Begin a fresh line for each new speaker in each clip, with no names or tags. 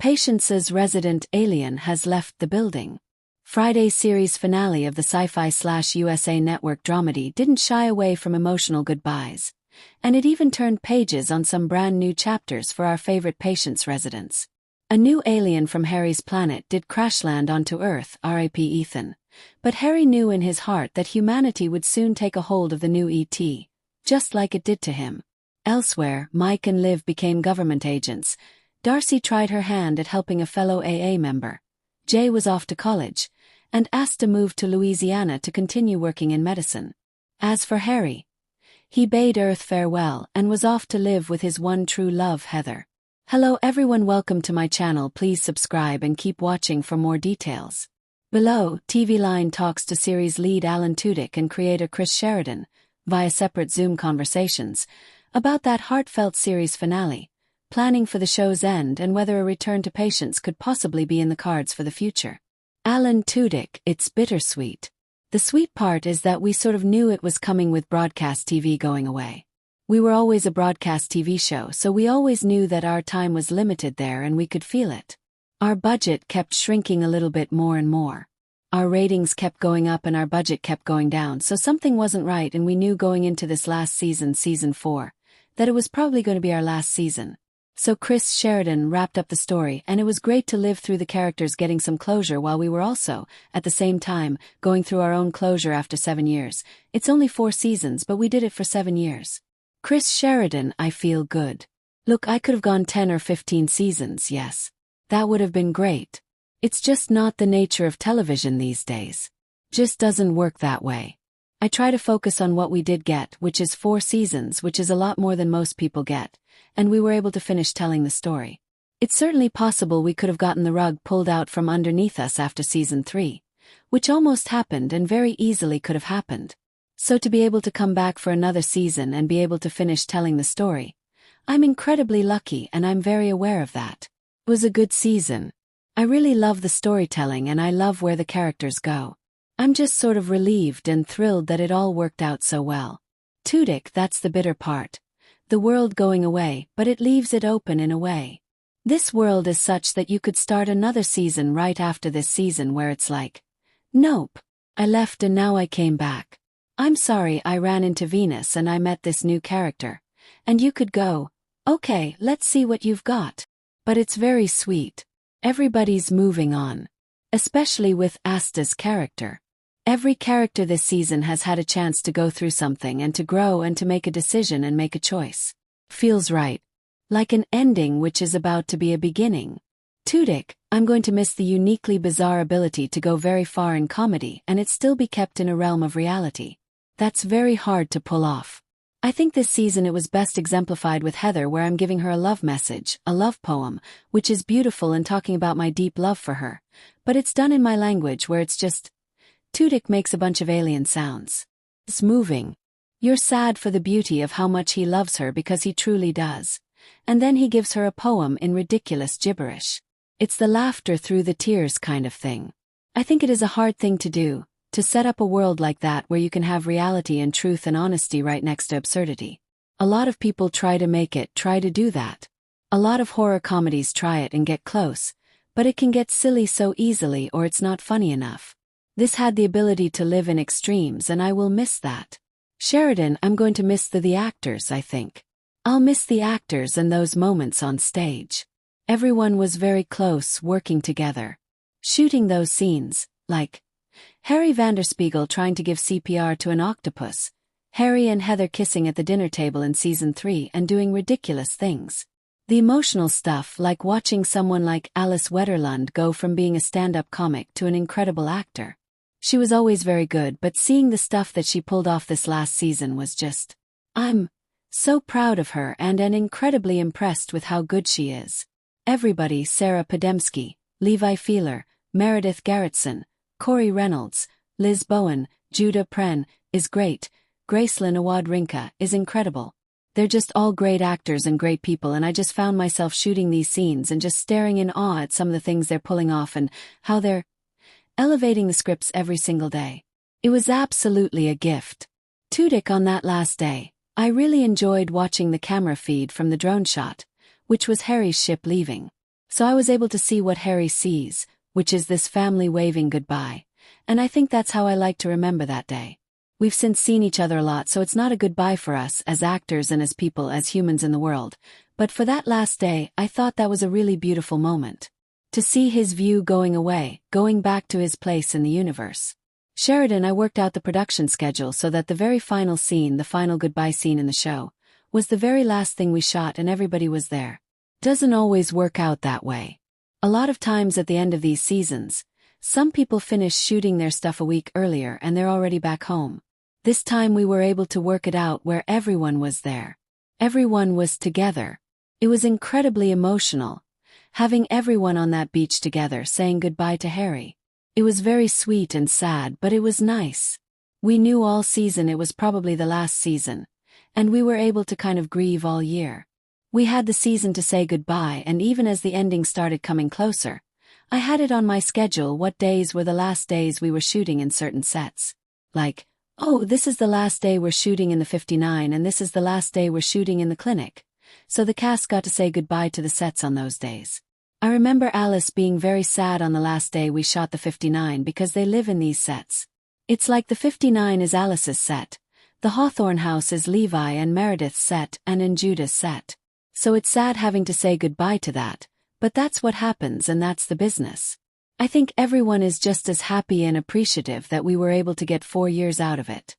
Patience's resident alien has left the building. Friday's series finale of the Syfy/USA Network dramedy didn't shy away from emotional goodbyes, and it even turned pages on some brand new chapters for our favorite Patience residents. A new alien from Harry's planet did crash land onto Earth, R.I.P. Ethan, but Harry knew in his heart that humanity would soon take a hold of the new ET, just like it did to him. Elsewhere, Mike and Liv became government agents. Darcy tried her hand at helping a fellow AA member. Jay was off to college, and Asta moved to Louisiana to continue working in medicine. As for Harry, he bade Earth farewell and was off to live with his one true love, Heather. Hello everyone, welcome to my channel. Please subscribe and keep watching for more details. Below, TV Line talks to series lead Alan Tudyk and creator Chris Sheridan, via separate Zoom conversations, about that heartfelt series finale, planning for the show's end and whether a return to Patience could possibly be in the cards for the future. Alan Tudyk, it's bittersweet. The sweet part is that we sort of knew it was coming with broadcast TV going away. We were always a broadcast TV show, so we always knew that our time was limited there and we could feel it. Our budget kept shrinking a little bit more and more. Our ratings kept going up and our budget kept going down, so something wasn't right, and we knew going into this last season, season 4, that it was probably going to be our last season. So Chris Sheridan wrapped up the story, and it was great to live through the characters getting some closure while we were also, at the same time, going through our own closure after 7 years. It's only 4 seasons, but we did it for 7 years. Chris Sheridan, I feel good. Look, I could have gone 10 or 15 seasons, yes. That would have been great. It's just not the nature of television these days. Just doesn't work that way. I try to focus on what we did get, which is 4 seasons, which is a lot more than most people get, and we were able to finish telling the story. It's certainly possible we could have gotten the rug pulled out from underneath us after season 3, which almost happened and very easily could have happened. So to be able to come back for another season and be able to finish telling the story, I'm incredibly lucky and I'm very aware of that. It was a good season. I really love the storytelling and I love where the characters go. I'm just sort of relieved and thrilled that it all worked out so well. Tudyk, that's the bitter part. The world going away, but it leaves it open in a way. This world is such that you could start another season right after this season where it's like, nope, I left and now I came back. I'm sorry, I ran into Venus and I met this new character. And you could go, okay, let's see what you've got. But it's very sweet. Everybody's moving on. Especially with Asta's character. Every character this season has had a chance to go through something and to grow and to make a decision and make a choice. Feels right. Like an ending which is about to be a beginning. Tudyk, I'm going to miss the uniquely bizarre ability to go very far in comedy and it still be kept in a realm of reality. That's very hard to pull off. I think this season it was best exemplified with Heather, where I'm giving her a love message, a love poem, which is beautiful and talking about my deep love for her. But it's done in my language where it's just, Tudyk makes a bunch of alien sounds. It's moving. You're sad for the beauty of how much he loves her because he truly does. And then he gives her a poem in ridiculous gibberish. It's the laughter through the tears kind of thing. I think it is a hard thing to do, to set up a world like that where you can have reality and truth and honesty right next to absurdity. A lot of people try to do that. A lot of horror comedies try it and get close, but it can get silly so easily or it's not funny enough. This had the ability to live in extremes and I will miss that. Sheridan, I'm going to miss the actors, I think. I'll miss the actors and those moments on stage. Everyone was very close working together. Shooting those scenes, like Harry Vanderspiegel trying to give CPR to an octopus, Harry and Heather kissing at the dinner table in season 3 and doing ridiculous things. The emotional stuff like watching someone like Alice Wetterlund go from being a stand-up comic to an incredible actor. She was always very good, but seeing the stuff that she pulled off this last season was just, I'm so proud of her and incredibly impressed with how good she is. Everybody, Sarah Podemski, Levi Feeler, Meredith Garrettson, Corey Reynolds, Liz Bowen, Judah Pren, is great. Gracelyn Awad-Rinka is incredible. They're just all great actors and great people, and I just found myself shooting these scenes and just staring in awe at some of the things they're pulling off and how they're elevating the scripts every single day. It was absolutely a gift. Tudyk, on that last day, I really enjoyed watching the camera feed from the drone shot, which was Harry's ship leaving. So I was able to see what Harry sees, which is this family waving goodbye, and I think that's how I like to remember that day. We've since seen each other a lot, so it's not a goodbye for us as actors and as people, as humans in the world, but for that last day, I thought that was a really beautiful moment. To see his view going away, going back to his place in the universe. Sheridan, I worked out the production schedule so that the very final scene, the final goodbye scene in the show, was the very last thing we shot and everybody was there. Doesn't always work out that way. A lot of times at the end of these seasons, some people finish shooting their stuff a week earlier and they're already back home. This time we were able to work it out where everyone was there. Everyone was together. It was incredibly emotional, having everyone on that beach together saying goodbye to Harry. It was very sweet and sad, but it was nice. We knew all season it was probably the last season, and we were able to kind of grieve all year. We had the season to say goodbye, and even as the ending started coming closer, I had it on my schedule what days were the last days we were shooting in certain sets. Like, oh, this is the last day we're shooting in the 59 and this is the last day we're shooting in the clinic. So the cast got to say goodbye to the sets on those days. I remember Alice being very sad on the last day we shot the 59 because they live in these sets. It's like the 59 is Alice's set, the Hawthorne house is Levi and Meredith's set and in Judah's set. So it's sad having to say goodbye to that, but that's what happens and that's the business. I think everyone is just as happy and appreciative that we were able to get 4 years out of it.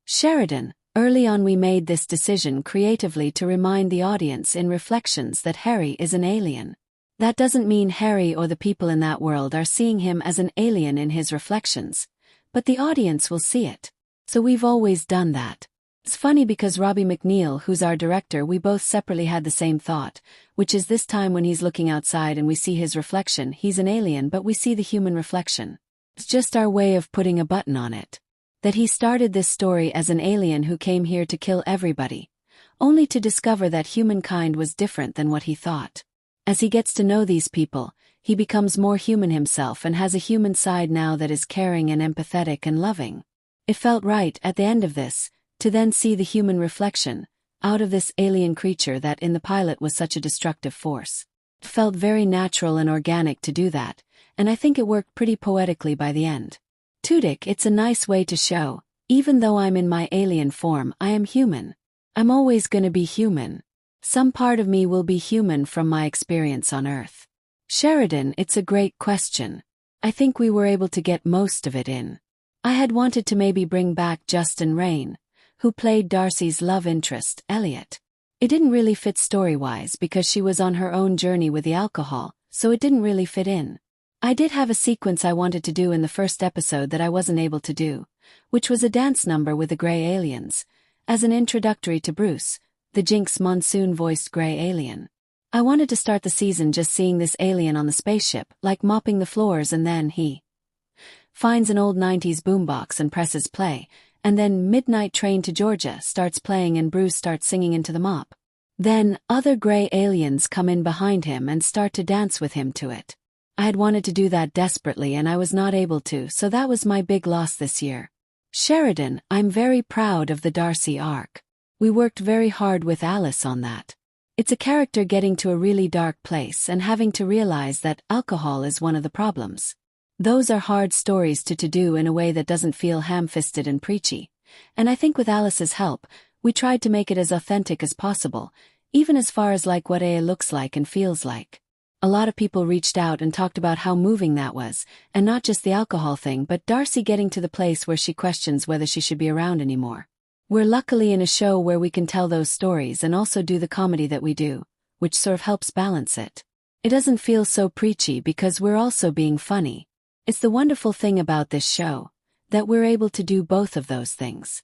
Sheridan, early on we made this decision creatively to remind the audience in reflections that Harry is an alien. That doesn't mean Harry or the people in that world are seeing him as an alien in his reflections, but the audience will see it. So we've always done that. It's funny because Robbie McNeil, who's our director, we both separately had the same thought, which is this time when he's looking outside and we see his reflection, he's an alien but we see the human reflection. It's just our way of putting a button on it. That he started this story as an alien who came here to kill everybody, only to discover that humankind was different than what he thought. As he gets to know these people, he becomes more human himself and has a human side now that is caring and empathetic and loving. It felt right, at the end of this, to then see the human reflection, out of this alien creature that in the pilot was such a destructive force. It felt very natural and organic to do that, and I think it worked pretty poetically by the end. Tudyk, it's a nice way to show, even though I'm in my alien form, I am human. I'm always gonna be human. Some part of me will be human from my experience on Earth. Sheridan, it's a great question. I think we were able to get most of it in. I had wanted to maybe bring back Justin Rain, who played Darcy's love interest, Elliot. It didn't really fit story-wise because she was on her own journey with the alcohol, so it didn't really fit in. I did have a sequence I wanted to do in the first episode that I wasn't able to do, which was a dance number with the Grey Aliens, as an introductory to Bruce, the Jinx Monsoon-voiced Grey Alien. I wanted to start the season just seeing this alien on the spaceship, like mopping the floors, and then he finds an old 90s boombox and presses play, and then Midnight Train to Georgia starts playing and Bruce starts singing into the mop. Then, other Grey Aliens come in behind him and start to dance with him to it. I had wanted to do that desperately and I was not able to, so that was my big loss this year. Sheridan, I'm very proud of the Darcy arc. We worked very hard with Alice on that. It's a character getting to a really dark place and having to realize that alcohol is one of the problems. Those are hard stories to do in a way that doesn't feel ham-fisted and preachy, and I think with Alice's help, we tried to make it as authentic as possible, even as far as like what AA looks like and feels like. A lot of people reached out and talked about how moving that was, and not just the alcohol thing but Darcy getting to the place where she questions whether she should be around anymore. We're luckily in a show where we can tell those stories and also do the comedy that we do, which sort of helps balance it. It doesn't feel so preachy because we're also being funny. It's the wonderful thing about this show, that we're able to do both of those things.